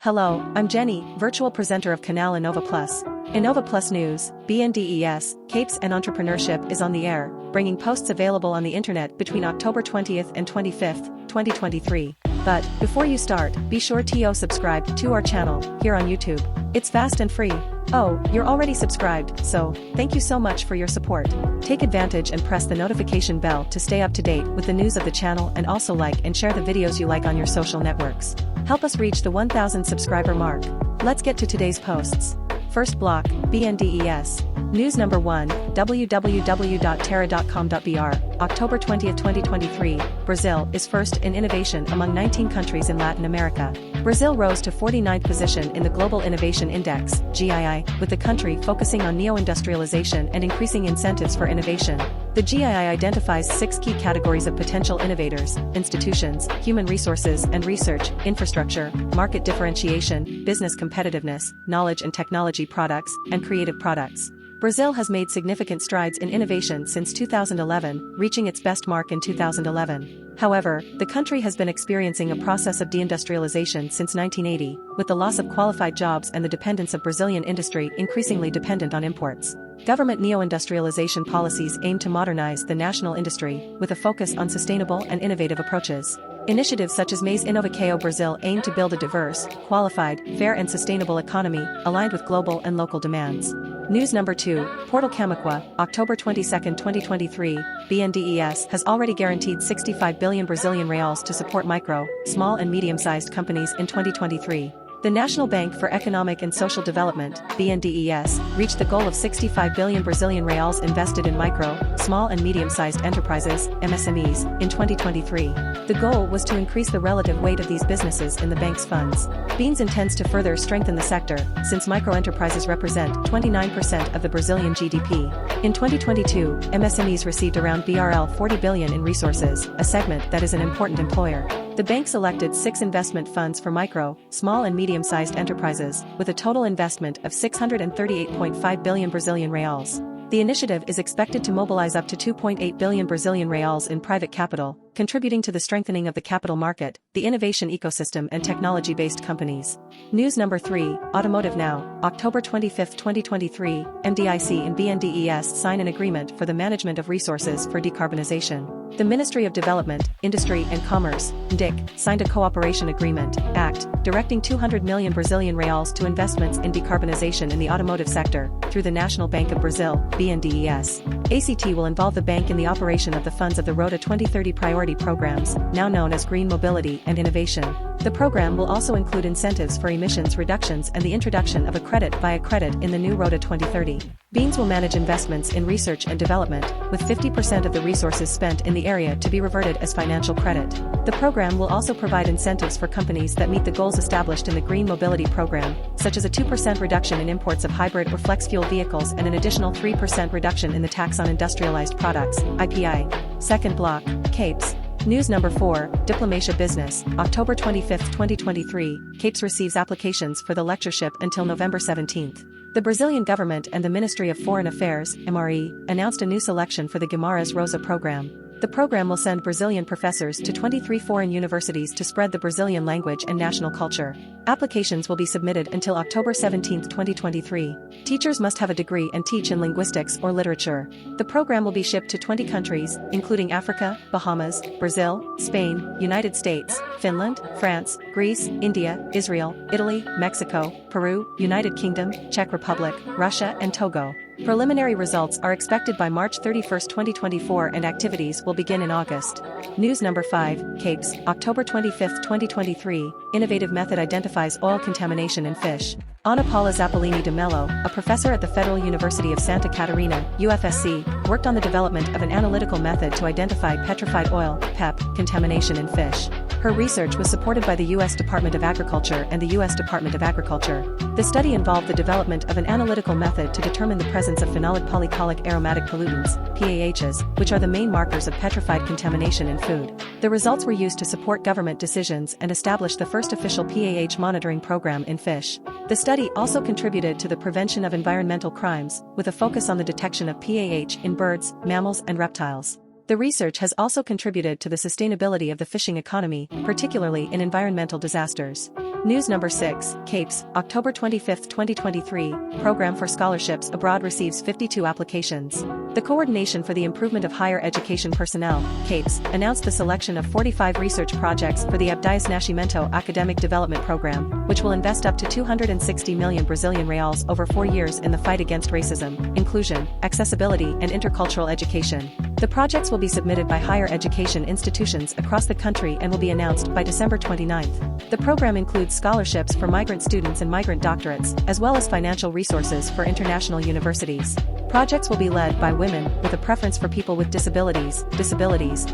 Hello, I'm Jenny, virtual presenter of Canal Innova Plus. Innova Plus News, BNDES, CAPES and Entrepreneurship is on the air, bringing posts available on the internet between October 20th and 25th, 2023. But, before you start, be sure to subscribe to our channel, here on YouTube. It's fast and free. Oh, you're already subscribed, so, thank you so much for your support. Take advantage and press the notification bell to stay up to date with the news of the channel, and also like and share the videos you like on your social networks. Help us reach the 1,000 subscriber mark. Let's get to today's posts. First block, BNDES. News number 1, www.terra.com.br, October 20, 2023, Brazil is first in innovation among 19 countries in Latin America. Brazil rose to 49th position in the Global Innovation Index, GII, with the country focusing on neo-industrialization and increasing incentives for innovation. The GII identifies 6 key categories of potential innovators: institutions, human resources and research, infrastructure, market differentiation, business competitiveness, knowledge and technology products, and creative products. Brazil has made significant strides in innovation since 2011, reaching its best mark in 2011. However, the country has been experiencing a process of deindustrialization since 1980, with the loss of qualified jobs and the dependence of Brazilian industry increasingly dependent on imports. Government neo-industrialization policies aim to modernize the national industry, with a focus on sustainable and innovative approaches. Initiatives such as Mais Inovação Brazil aim to build a diverse, qualified, fair and sustainable economy, aligned with global and local demands. News number 2, Portal Camaquã, October 22, 2023, BNDES has already guaranteed 65 billion Brazilian reals to support micro, small and medium-sized companies in 2023. The National Bank for Economic and Social Development, BNDES, reached the goal of 65 billion Brazilian reals invested in micro, small and medium-sized enterprises, MSMEs, in 2023. The goal was to increase the relative weight of these businesses in the bank's funds. BNDES intends to further strengthen the sector, since micro-enterprises represent 29% of the Brazilian GDP. In 2022, MSMEs received around BRL 40 billion in resources, a segment that is an important employer. The bank selected 6 investment funds for micro, small and medium-sized enterprises, with a total investment of 638.5 billion Brazilian reals. The initiative is expected to mobilize up to 2.8 billion Brazilian reals in private capital, contributing to the strengthening of the capital market, the innovation ecosystem and technology-based companies. News number 3, Automotive Now, October 25, 2023, MDIC and BNDES sign an agreement for the management of resources for decarbonization. The Ministry of Development, Industry and Commerce, MDIC, signed a cooperation agreement, Act, directing 200 million Brazilian reals to investments in decarbonization in the automotive sector, through the National Bank of Brazil, BNDES. ACT will involve the bank in the operation of the funds of the Rota 2030 priority programs, now known as Green Mobility and Innovation. The program will also include incentives for emissions reductions and the introduction of a credit via credit in the new Rota 2030. BNDES will manage investments in research and development, with 50% of the resources spent in the area to be reverted as financial credit. The program will also provide incentives for companies that meet the goals established in the Green Mobility Program, such as a 2% reduction in imports of hybrid or flex-fuel vehicles and an additional 3% reduction in the tax on industrialized products, IPI. Second block, CAPES. News number 4, Diplomacia Business, October 25, 2023, CAPES receives applications for the lectureship until November 17. The Brazilian government and the Ministry of Foreign Affairs, MRE, announced a new selection for the Guimarães Rosa program. The program will send Brazilian professors to 23 foreign universities to spread the Brazilian language and national culture. Applications will be submitted until October 17, 2023. Teachers must have a degree and teach in linguistics or literature. The program will be shipped to 20 countries, including Africa, Bahamas, Brazil, Spain, United States, Finland, France, Greece, India, Israel, Italy, Mexico, Peru, United Kingdom, Czech Republic, Russia and Togo. Preliminary results are expected by March 31, 2024 and activities will begin in August. News number 5, CAPES, October 25, 2023, innovative method identifies oil contamination in fish. Ana Paula Zappolini de Mello, a professor at the Federal University of Santa Catarina, UFSC, worked on the development of an analytical method to identify petrified oil, PEP, contamination in fish. Her research was supported by the U.S. Department of Agriculture and the U.S. Department of Agriculture. The study involved the development of an analytical method to determine the presence of phenolic polycolic aromatic pollutants, PAHs, which are the main markers of petrified contamination in food. The results were used to support government decisions and establish the first official PAH monitoring program in fish. The study also contributed to the prevention of environmental crimes, with a focus on the detection of PAH in birds, mammals and reptiles. The research has also contributed to the sustainability of the fishing economy, particularly in environmental disasters. News number 6, CAPES, October 25, 2023, Program for Scholarships Abroad receives 52 applications. The Coordination for the Improvement of Higher Education Personnel, CAPES, announced the selection of 45 research projects for the MDIC Nascimento Academic Development Program, which will invest up to 260 million Brazilian reals over 4 years in the fight against racism, inclusion, accessibility and intercultural education. The projects will be submitted by higher education institutions across the country and will be announced by December 29. The program includes scholarships for migrant students and migrant doctorates, as well as financial resources for international universities. Projects will be led by women, with a preference for people with disabilities,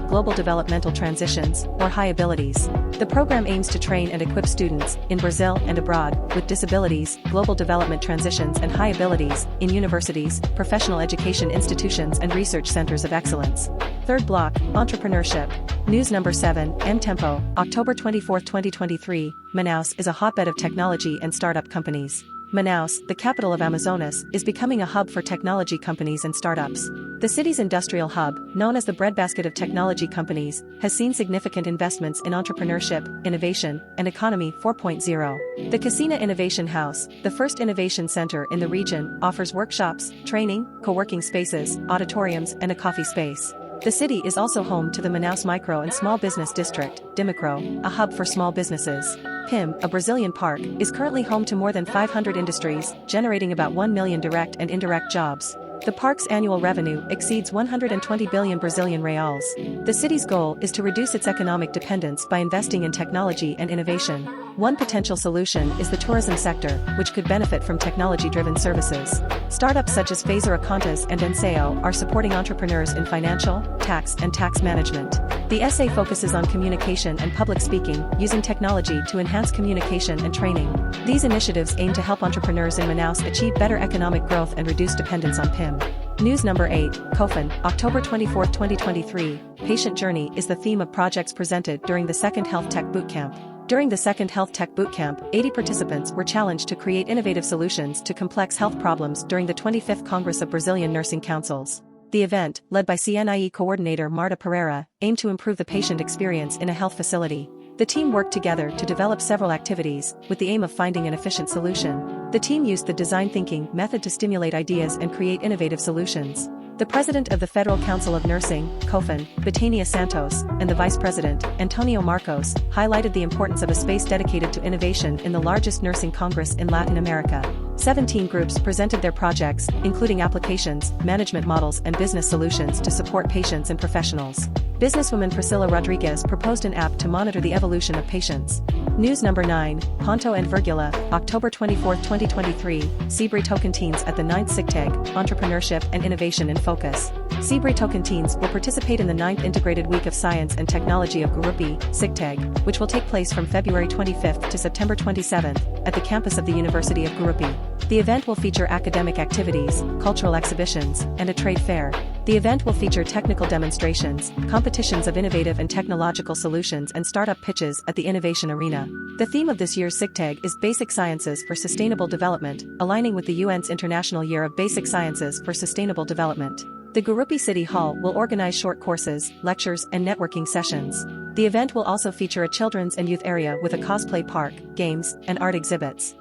global developmental transitions, or high abilities. The program aims to train and equip students, in Brazil and abroad, with disabilities, global development transitions and high abilities, in universities, professional education institutions and research centers of excellence. Third block, Entrepreneurship. News number 7, M-Tempo, October 24, 2023, Manaus is a hotbed of technology and startup companies. Manaus, the capital of Amazonas, is becoming a hub for technology companies and startups. The city's industrial hub, known as the breadbasket of technology companies, has seen significant investments in entrepreneurship, innovation, and economy 4.0. The Casina Innovation House, the first innovation center in the region, offers workshops, training, co-working spaces, auditoriums, and a coffee space. The city is also home to the Manaus Micro and Small Business District, DiMicro, a hub for small businesses. PIM, a Brazilian park, is currently home to more than 500 industries, generating about 1 million direct and indirect jobs. The park's annual revenue exceeds 120 billion Brazilian reals. The city's goal is to reduce its economic dependence by investing in technology and innovation. One potential solution is the tourism sector, which could benefit from technology-driven services. Startups such as Fazer Acontas and Enseo are supporting entrepreneurs in financial, tax, and tax management. The essay focuses on communication and public speaking, using technology to enhance communication and training. These initiatives aim to help entrepreneurs in Manaus achieve better economic growth and reduce dependence on PIM. News number 8, Cofen, October 24, 2023, Patient Journey is the theme of projects presented during the second Health Tech Bootcamp. During the second Health Tech Bootcamp, 80 participants were challenged to create innovative solutions to complex health problems during the 25th Congress of Brazilian Nursing Councils. The event, led by CNIE coordinator Marta Pereira, aimed to improve the patient experience in a health facility. The team worked together to develop several activities, with the aim of finding an efficient solution. The team used the design thinking method to stimulate ideas and create innovative solutions. The president of the Federal Council of Nursing, Cofen, Betania Santos, and the vice president, Antonio Marcos, highlighted the importance of a space dedicated to innovation in the largest nursing congress in Latin America. 17 groups presented their projects, including applications, management models and business solutions to support patients and professionals. Businesswoman Priscilla Rodriguez proposed an app to monitor the evolution of patients. News number 9, Ponto and Virgula, October 24, 2023, Seabury Tocantins at the 9th SIGTEG, Entrepreneurship and Innovation in Focus. Seabury Tocantins will participate in the 9th Integrated Week of Science and Technology of Gurupi, SIGTEG, which will take place from February 25 to September 27 at the campus of the University of Gurupi. The event will feature academic activities, cultural exhibitions, and a trade fair. The event will feature technical demonstrations, competitions of innovative and technological solutions and startup pitches at the innovation arena. The theme of this year's SIGTEG is Basic Sciences for Sustainable Development, aligning with the UN's International Year of Basic Sciences for Sustainable Development. The Gurupi City Hall will organize short courses, lectures, and networking sessions. The event will also feature a children's and youth area with a cosplay park, games, and art exhibits.